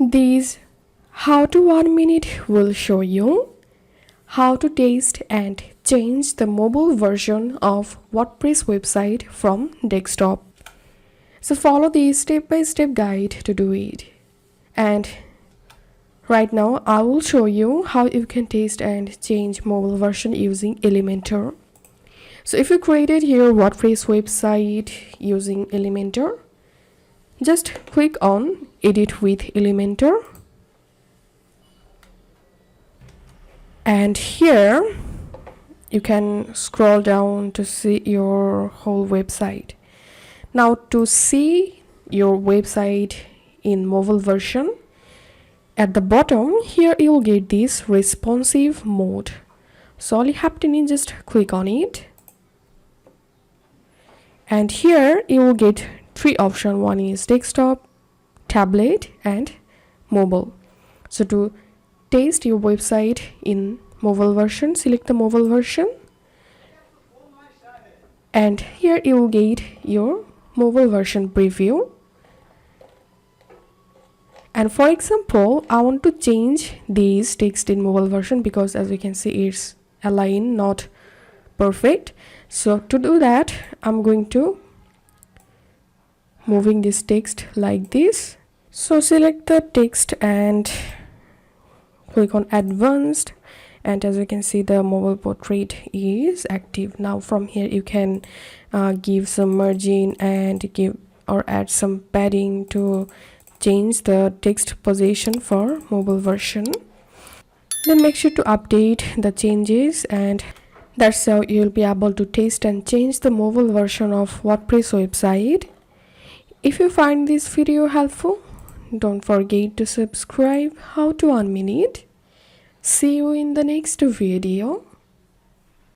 This how to 1 minute will show you how to test and change the mobile version of WordPress website from desktop. So follow the step-by-step guide to do it. And right now I will show you how you can test and change mobile version using Elementor. So if you created your WordPress website using Elementor, just click on Edit with Elementor. And here you can scroll down to see your whole website. Now to see your website in mobile version, at the bottom here you will get this responsive mode. So all you have to need, just click on it. And here you will get three options. One is desktop, tablet and mobile. So to test your website in mobile version, select the mobile version, and here you will get your mobile version preview. And for example, I want to change this text in mobile version because as you can see it's aligned, not perfect. So to do that, I'm going to moving this text like this. So select the text and click on advanced, and as you can see the mobile portrait is active. Now from here you can give some margin and give or add some padding to change the text position for mobile version. Then make sure to update the changes, and that's how you'll be able to test and change the mobile version of WordPress website. If you find this video helpful, don't forget to subscribe. How to 1 minute. See you in the next video.